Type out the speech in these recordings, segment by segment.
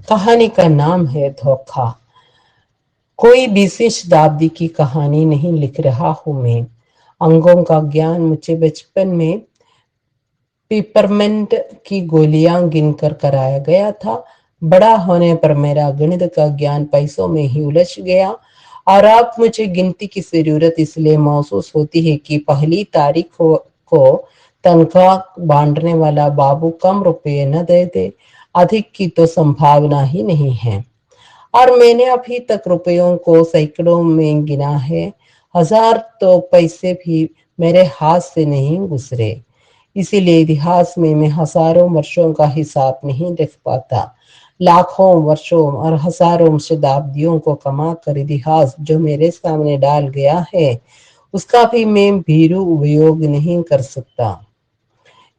कहानी का नाम है धोखा। कोई 20वीं शताब्दी की कहानी नहीं लिख रहा हूं मैं। अंगों का ज्ञान मुझे बचपन में पिपरमेंट की गोलियां गिनकर कराया गया था। बड़ा होने पर मेरा गणित का ज्ञान पैसों में ही उलझ गया और अब मुझे गिनती की जरूरत इसलिए महसूस होती है कि पहली तारीख को तनख्वाह बांटने वाला बाबू कम रुपये न दे दे। अधिक की तो संभावना ही नहीं है। और मैंने अभी तक रुपयों को सैकड़ों में गिना है। हजार तो पैसे भी मेरे हाथ से नहीं गुजरे। इसीलिए इतिहास में मैं हजारों वर्षों का हिसाब नहीं रख पाता। लाखों वर्षों और हजारों शताब्दियों को कमा कर इतिहास जो मेरे सामने डाल गया है, उसका भी मैं भीरू उपयोग नहीं कर सकता।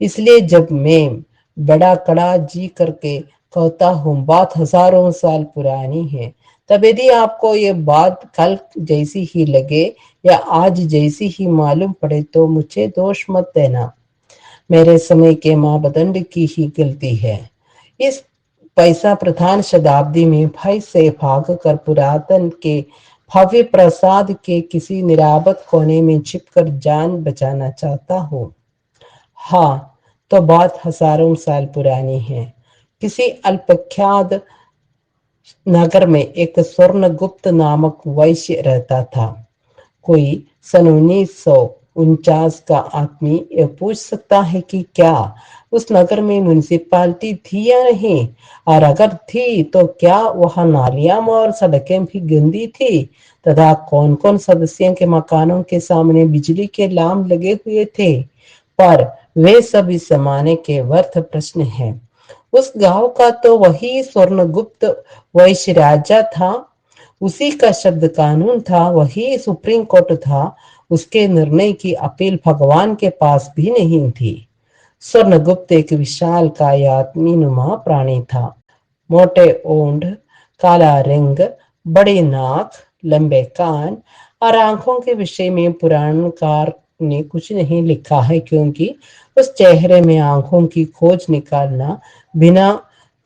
इसलिए जब मैं बड़ा कड़ा जी करके कहता हूँ बात हजारों साल पुरानी है, तब यदि आपको ये बात कल जैसी ही लगे या आज जैसी ही मालूम पड़े तो मुझे दोष मत देना। मेरे समय के मापदंड की ही गलती है। इस पैसा प्रधान शताब्दी में भय से भागकर पुरातन के भव्य प्रसाद के किसी निरापद कोने में छिपकर जान बचाना चाहता हूँ। हाँ, तो बात हजारों साल पुरानी है। किसी अल्पख्यात नगर में एक स्वर्णगुप्त नामक वैश्य रहता था। कोई सन 1949 का आदमी ये पूछ सकता है कि क्या उस नगर में म्यूनिसिपालिटी थी या नहीं, और अगर थी तो क्या वहां नालियां और सड़कें भी गंदी थी तथा कौन कौन सदस्यों के मकानों के सामने बिजली के लाम लगे हुए थे। पर वे सब इस जमाने के व्यर्थ प्रश्न हैं। उस गांव का तो वही स्वर्णगुप्त वैश्य राजा था। उसी का शब्द कानून था, वही सुप्रीम कोर्ट था। उसके निर्णय की अपील भगवान के पास भी नहीं थी। स्वर्णगुप्त एक विशाल कायात्मी नुमा प्राणी था। मोटे ओंठ, काला रंग, बड़े नाक, लंबे कान और आंखों के विषय में पुराणकार ने कुछ नहीं लिखा है, क्योंकि उस चेहरे में आंखों की खोज निकालना बिना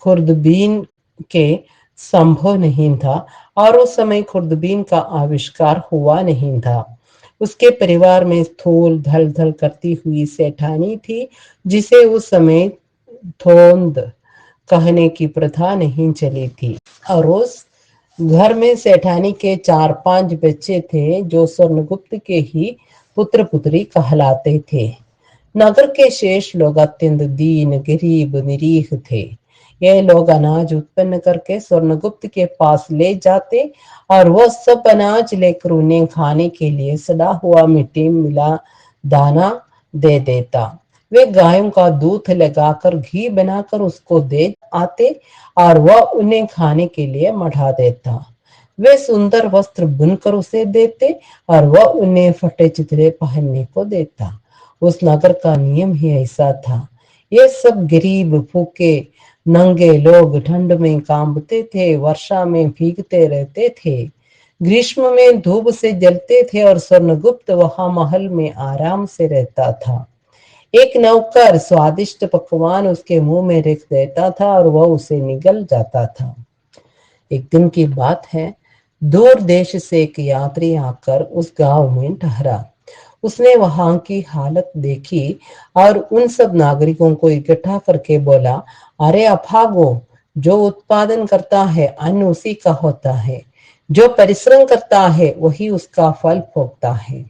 खुर्दबीन के संभव नहीं था और उस समय खुर्दबीन का आविष्कार हुआ नहीं था। उसके परिवार में स्थूल धल धल करती हुई सेठानी थी, जिसे उस समय थोंद कहने की प्रथा नहीं चली थी। और उस घर में सेठानी के 4-5 बच्चे थे जो स्वर्णगुप्त के ही पुत्र पुत्री कहलाते थे। नगर के शेष लोग अत्यंत दीन, गरीब, निरीह थे। ये लोग अनाज उत्पन्न करके स्वर्णगुप्त के पास ले जाते और वह सब अनाज लेकर उन्हें खाने के लिए सड़ा हुआ मिट्टी मिला दाना दे देता। वे गायों का दूध लगाकर घी बनाकर उसको दे आते और वह उन्हें खाने के लिए मढ़ा देता। वे सुंदर वस्त्र बुनकर उसे देते और वह उन्हें फटे चिथड़े पहनने को देता। उस नगर का नियम ही ऐसा था। ये सब गरीब, भूखे, नंगे लोग ठंड में कांपते थे, वर्षा में भीगते रहते थे, ग्रीष्म में धूप से जलते थे और स्वर्णगुप्त वहां महल में आराम से रहता था। एक नौकर स्वादिष्ट पकवान उसके मुंह में रख देता था और वह उसे निगल जाता था। एक दिन की बात है, दूर देश से एक यात्री आकर उस गांव में ठहरा। उसने वहां की हालत देखी और उन सब नागरिकों को इकट्ठा करके बोला, अरे अभागो, जो उत्पादन करता है अन्न उसी का होता है, जो परिश्रम करता है वही उसका फल भोगता है।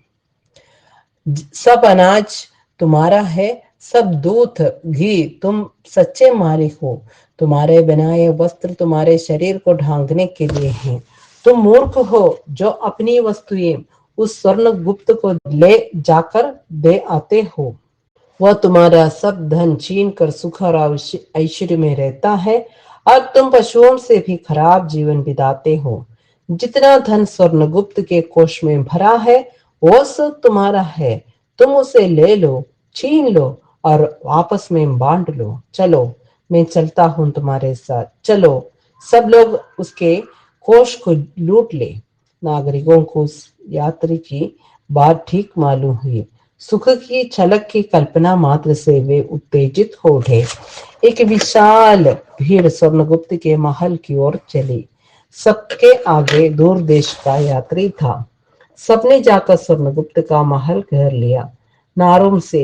सब अनाज तुम्हारा है, सब दूध घी तुम सच्चे मालिक हो। तुम्हारे बनाए वस्त्र तुम्हारे शरीर को ढांकने के लिए हैं। तुम मूर्ख हो जो अपनी वस्तुएं उस स्वर्ण गुप्त को ले जाकर दे आते हो। वह तुम्हारा सब धन छीन कर सुख और ऐश्वर्य में रहता है और तुम पशुओं से भी खराब जीवन बिताते हो। जितना धन स्वर्णगुप्त के कोष में भरा है वो सब तुम्हारा है। तुम उसे ले लो, छीन लो और आपस में बांट लो। चलो, मैं चलता हूं तुम्हारे साथ, चलो। सब लोग उसके कोष को लूट ले। नागरिकों को उस यात्री की बात ठीक मालूम हुई। सुख की झलक की कल्पना मात्र से वे उत्तेजित हो उठे। एक विशाल भीड़ स्वर्णगुप्त के महल की ओर चली। सबके आगे दूर देश का यात्री था। सबने जाकर स्वर्णगुप्त का महल घेर लिया। नारों से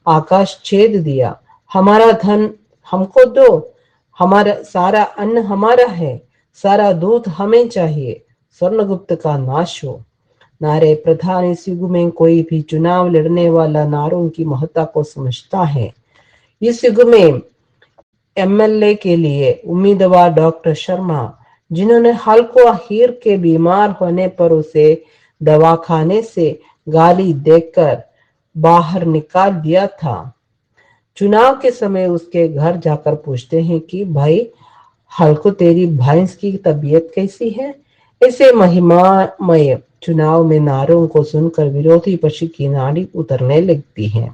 आकाश छेद दिया। हमारा धन हमको दो, हमारा सारा अन्न हमारा है, सारा दूध हमें चाहिए, स्वर्णगुप्त का नाश हो। नारे प्रधान इस युग में कोई भी चुनाव लड़ने वाला नारों की महत्ता को समझता है। इस युग में एमएलए के लिए उम्मीदवार डॉक्टर शर्मा, जिन्होंने हल्को हीर के बीमार होने पर उसे दवाखाने से गाली देकर बाहर निकाल दिया था, चुनाव के समय उसके घर जाकर पूछते हैं कि भाई हल्को तेरी भैंस की तबीयत कैसी है। ऐसे महिमामय चुनाव में नारों को सुनकर विरोधी पक्ष की नाड़ी उतरने लगती है।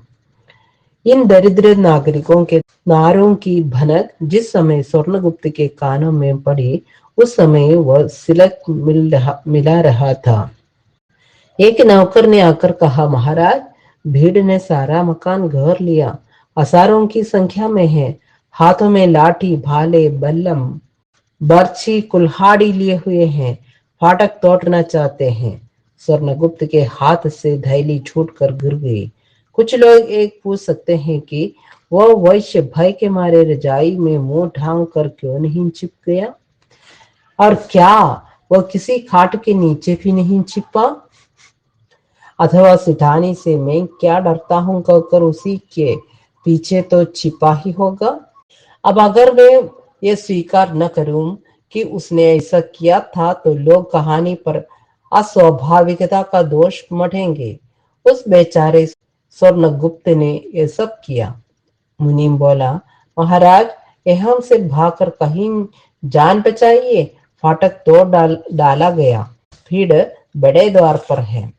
इन दरिद्र नागरिकों के नारों की भनक जिस समय स्वर्णगुप्त के कानों में पड़ी, उस समय वह सिलक मिला रहा था। एक नौकर ने आकर कहा, महाराज भीड़ ने सारा मकान घेर लिया, हजारों की संख्या में है, हाथों में लाठी भाले बल्लम बर्छी कुल्हाड़ी लिए हुए हैं, फाटक तोड़ना चाहते हैं। स्वर्णगुप्त के हाथ से थैली छूटकर गिर गई। कुछ लोग एक पूछ सकते हैं कि वह वैश्य भय के मारे रजाई में मुंह ढांक कर क्यों नहीं छिप गया, और क्या वह किसी खाट के नीचे भी नहीं छिपा, अथवा सिठानी से मैं क्या डरता हूं कहकर उसी के पीछे तो छिपा ही होगा। अब अगर मैं ये स्वीकार न करूं कि उसने ऐसा किया था, तो लोग कहानी पर अस्वाभाविकता का दोष मढ़ेंगे। उस बेचारे स्वर्णगुप्त ने ये सब किया। मुनीम बोला, महाराज एहम से भागकर कहीं जान बचाइए, फाटक तोड़ डाला गया, भीड़ बड़े द्वार पर है।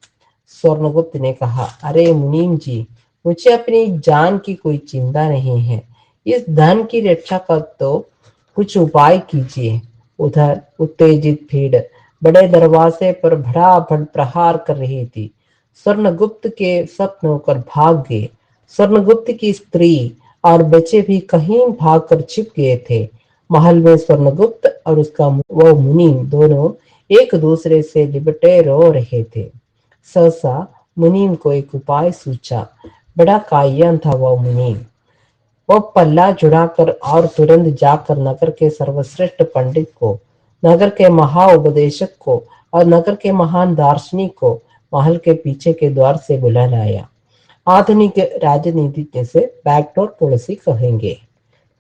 स्वर्णगुप्त ने कहा, अरे मुनीम जी, मुझे अपनी जान की कोई चिंता नहीं है, इस धन की रक्षा का तो कुछ उपाय कीजिए। उधर उत्तेजित भीड़ बड़े दरवाजे पर भड़ाभड़ प्रहार कर रही थी। स्वर्णगुप्त के सब नौकर भाग गए। स्वर्णगुप्त की स्त्री और बच्चे भी कहीं भागकर छिप गए थे। महल में स्वर्णगुप्त और उसका वो मुनि दोनों एक दूसरे से लिपटे रो रहे थे। सहसा मुनीम को एक उपाय सूझा। बड़ा कायन था वह मुनीम। वो पल्ला जुड़ाकर और तुरंत जाकर नगर के सर्वश्रेष्ठ पंडित को, नगर के महाउपदेशक को और नगर के महान दार्शनिक को महल के पीछे के द्वार से बुला लाया। आधुनिक राजनीति से बैकडोर पॉलिसी कहेंगे।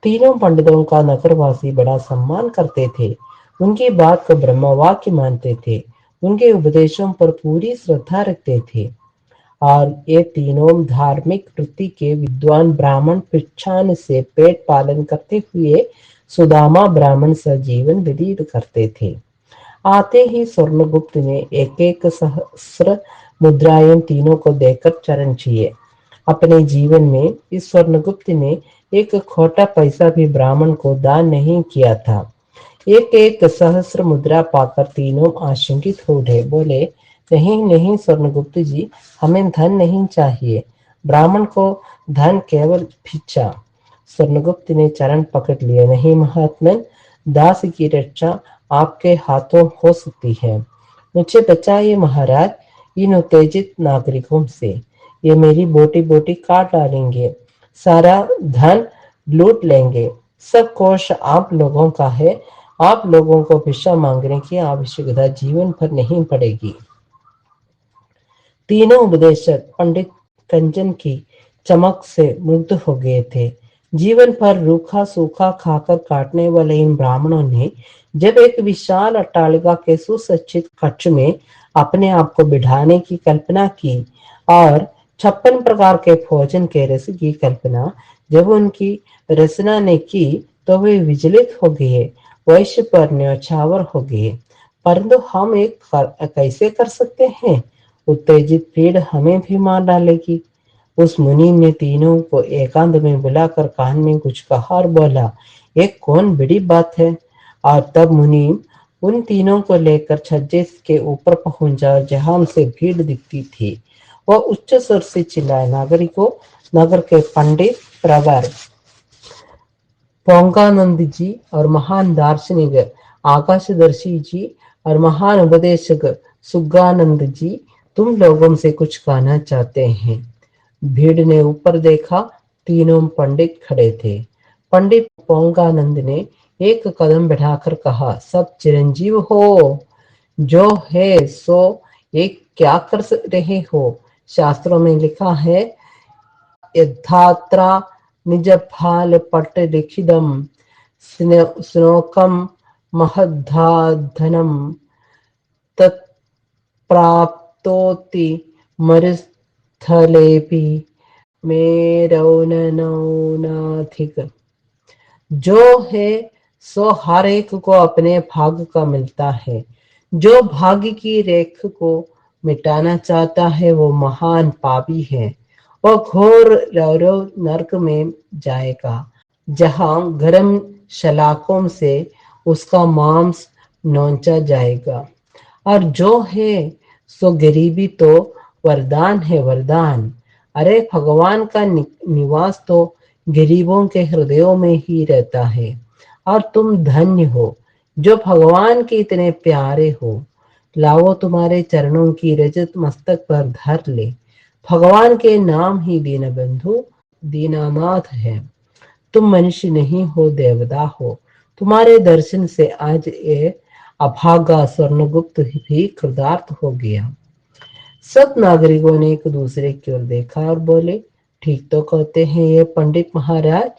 तीनों पंडितों का नगरवासी बड़ा सम्मान करते थे। उनकी बात को ब्रह्मवाक्य मानते थे। उनके उपदेशों पर पूरी श्रद्धा रखते थे। और ये तीनों धार्मिक वृत्ति के विद्वान ब्राह्मण पिछान से पेट पालन करते हुए सुदामा ब्राह्मण सा जीवन व्यतीत करते थे। आते ही स्वर्णगुप्त ने एक एक सहस्र मुद्राएं तीनों को देकर चरण छुए। अपने जीवन में इस स्वर्णगुप्त ने एक खोटा पैसा भी ब्राह्मण को दान नहीं किया था। एक एक सहस्र मुद्रा पाकर तीनों आशंकित हो उठे। बोले, नहीं नहीं स्वर्णगुप्त जी, हमें धन नहीं चाहिए, ब्राह्मण को धन केवल भिक्षा। स्वर्णगुप्त ने चरण पकड़ लिए, नहीं महात्मन, दास की रक्षा आपके हाथों हो सकती है, मुझे बचाइए महाराज इन उत्तेजित नागरिकों से। ये मेरी बोटी बोटी काट डालेंगे, सारा धन लूट लेंगे, सब कोष आप लोगों का है, आप लोगों को भिक्षा मांगने की आवश्यकता जीवन भर नहीं पड़ेगी। तीनों उपदेशक पंडित कंचन की चमक से मुग्ध हो गए थे। जीवन भर रूखा सूखा खाकर काटने वाले इन ब्राह्मणों ने जब एक विशाल अट्टालिका के सुसज्जित कक्ष में अपने आप को बिठाने की कल्पना की और 56 प्रकार के भोजन के रस की कल्पना जब उनकी रचना ने की, तो वे विचलित हो गए, वैश्य पर न्यौछावर हो गए। परंतु हम एक कैसे कर सकते हैं, उत्तेजित भीड़ हमें भी मार डालेगी। उस मुनि ने तीनों को एकांत में बुलाकर कान में कुछ कहा और बोला, एक कौन बड़ी बात है। और तब मुनि उन तीनों को लेकर छज्जे के ऊपर पहुंचा, जहां से भीड़ दिखती थी। वह उच्च स्वर से चिल्लाए, नागरिकों, नगर के पंडित, प्रवर, पोंगानंद जी और महान दार्शनिक आकाशदर्शी जी और महान उपदेशक सुग्गानंद जी, तुम लोगों से कुछ कहना चाहते हैं। भीड़ ने ऊपर देखा, तीनों पंडित खड़े थे। पंडित पोंगानंद ने एक कदम बढ़ाकर कहा, सब चिरंजीव हो, जो है सो एक क्या कर रहे हो। शास्त्रों में लिखा है, यथात्रा निज फाल पट लिखिदम श्लोकम महद्धाधनम तत्प्राप्तोति मरुस्थलेपि मेरौननौनाधिक। जो है सो हर एक को अपने भाग का मिलता है। जो भाग्य की रेख को मिटाना चाहता है वो महान पापी है। वह घोर रौरव नरक में जाएगा, जहां गर्म शलाकों से उसका मांस नोचा जाएगा। और जो है सो गरीबी तो वरदान है, वरदान। अरे भगवान का निवास तो गरीबों के हृदयों में ही रहता है। और तुम धन्य हो जो भगवान के इतने प्यारे हो। लाओ तुम्हारे चरणों की रजत मस्तक पर धर ले। भगवान के नाम ही दीनबंधु दीनानाथ है। तुम मनुष्य नहीं हो, देवता हो। तुम्हारे दर्शन से आज ये अभागा स्वर्णगुप्त भी कृतार्थ हो गया। सब नागरिकों ने एक दूसरे की ओर देखा और बोले, ठीक तो कहते हैं ये पंडित महाराज,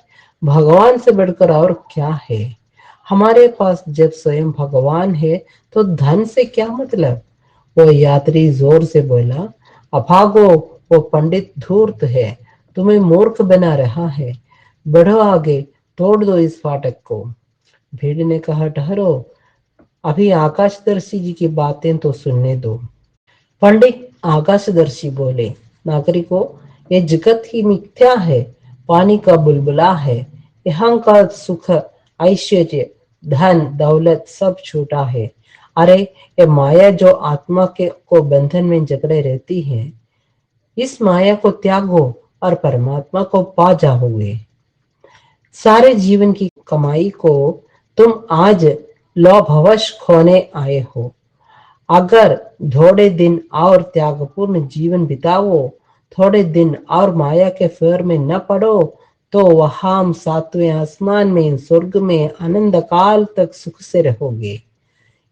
भगवान से बढ़कर और क्या है। हमारे पास जब स्वयं भगवान है तो धन से क्या मतलब। वो यात्री जोर से बोला, अभागो, वो पंडित धूर्त है, तुम्हें मूर्ख बना रहा है। बढ़ो आगे, तोड़ दो इस फाटक को। भीड़ ने कहा, ठहरो, अभी आकाशदर्शी जी की बातें तो सुनने दो। पंडित आकाशदर्शी बोले, नागरिकों, ये जगत ही मिथ्या है, पानी का बुलबुला है। यहाँ का सुख, ऐश्वर्य, धन दौलत सब छूटा है। अरे ये माया जो आत्मा के को बंधन में जकड़े रहती है, इस माया को त्यागो और परमात्मा को पा जाओगे। सारे जीवन की कमाई को तुम आज लोभवश खोने आए हो। अगर थोड़े दिन और त्यागपूर्ण जीवन बिताओ, थोड़े दिन और माया के फेर में न पड़ो, तो वहां सातवें आसमान में, स्वर्ग में आनंद काल तक सुख से रहोगे।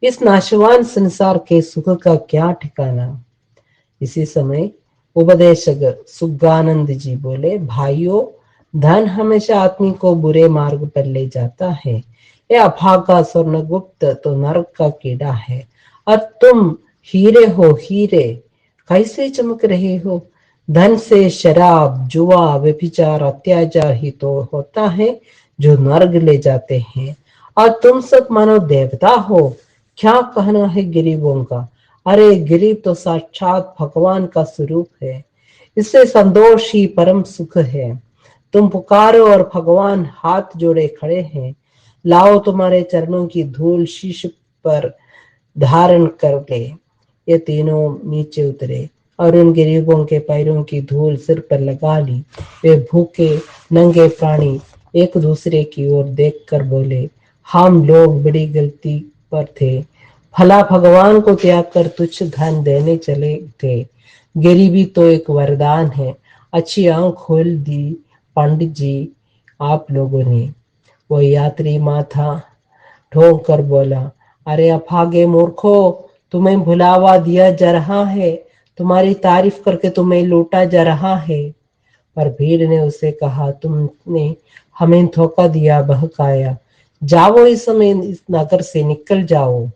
इस नाशवान संसार के सुख का क्या ठिकाना। इसी समय उपदेशक सुग्गानंद जी बोले, भाइयों, धन हमेशा आदमी को बुरे मार्ग पर ले जाता है। यह अभागा स्वर्णगुप्त तो नरक का कीड़ा है। और तुम हीरे हो, हीरे कैसे चमक रहे हो। धन से शराब, जुआ, व्यभिचार, अत्याचार ही तो होता है जो नरक ले जाते हैं। और तुम सब मानो देवता हो। क्या कहना है गरीबों का। अरे गरीब तो साक्षात भगवान का स्वरूप है। इससे संतोष ही परम सुख है। तुम पुकारो और भगवान हाथ जोड़े खड़े हैं। लाओ तुम्हारे चरणों की धूल शीश पर धारण कर ले। ये तीनों नीचे उतरे और उन गरीबों के पैरों की धूल सिर पर लगा ली। वे भूखे नंगे प्राणी एक दूसरे की ओर देखकर बोले, हम लोग बड़ी गलती पर थे। भला भगवान को त्याग कर तुच्छ धन देने चले थे। गरीबी तो एक वरदान है। अच्छी आंख खोल दी पंडित जी आप लोगों ने। वो यात्री माथा ठोक कर बोला, अरे अभागे मूर्खो, तुम्हें भुलावा दिया जा रहा है। तुम्हारी तारीफ करके तुम्हें लूटा जा रहा है। पर भीड़ ने उसे कहा, तुमने हमें धोखा दिया, बहकाया। जाओ इस समय इस नगर से निकल जाओ।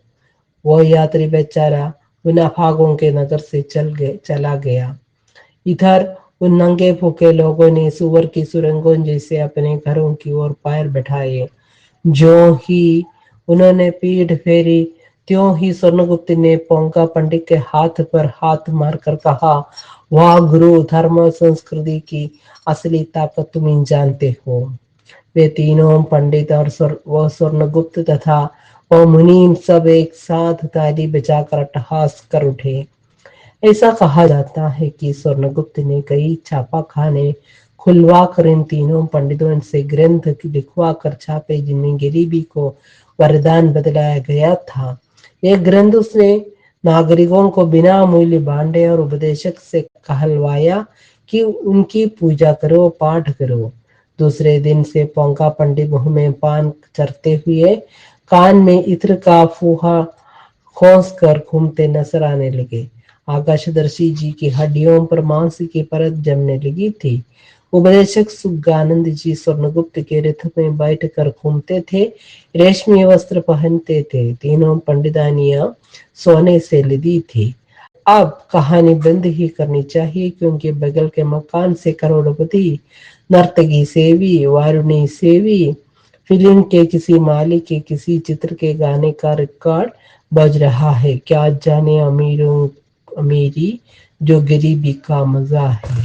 वो यात्री बेचारा उन अभागों के नगर से चला गया। इधर उन नंगे भूखे लोगों ने सुअर की सुरंगों जैसे अपने घरों की ओर पैर बैठाए। जो ही उन्होंने पीठ फेरी, त्यों ही स्वर्णगुप्त ने पोंका पंडित के हाथ पर हाथ मारकर कहा, वाह गुरु, धर्म और संस्कृति की असली ताकत तुम जानते हो। वे तीनों पंडित और वह स्वर्णगुप्त तथा वह मुनि सब एक साथ ताली बजाकर अट्टहास कर उठे। ऐसा कहा जाता है कि स्वर्णगुप्त ने कई छापाखाने खुलवा कर इन तीनों पंडितों से ग्रंथ लिखवा कर छापे, जिनमें गरीबी को वरदान बदलाया गया था। ये ग्रंथ उसने नागरिकों को बिना मूल्य बांटे और उपदेशक से कहलवाया कि उनकी पूजा करो, पाठ करो। दूसरे दिन से पोंका पंडित मुंह में पान चरते हुए कान में इत्र का फूहा खोस कर घूमते नजर आने लगे। आकाशदर्शी जी की हड्डियों पर मांस की परत जमने लगी थी। उपदेशक सुगानंद जी स्वर्णगुप्त के रथ में बैठ कर घूमते थे, रेशमी वस्त्र पहनते थे। तीनों पंडितानियां सोने से लदी थी। अब कहानी बंद ही करनी चाहिए, क्योंकि बगल के मकान से करोड़पति नर्तकी सेवी, वारुणी सेवी फिल्म के किसी माली के किसी चित्र के गाने का रिकॉर्ड बज रहा है। क्या जाने अमीरों अमीरी जो गरीबी का मजा है।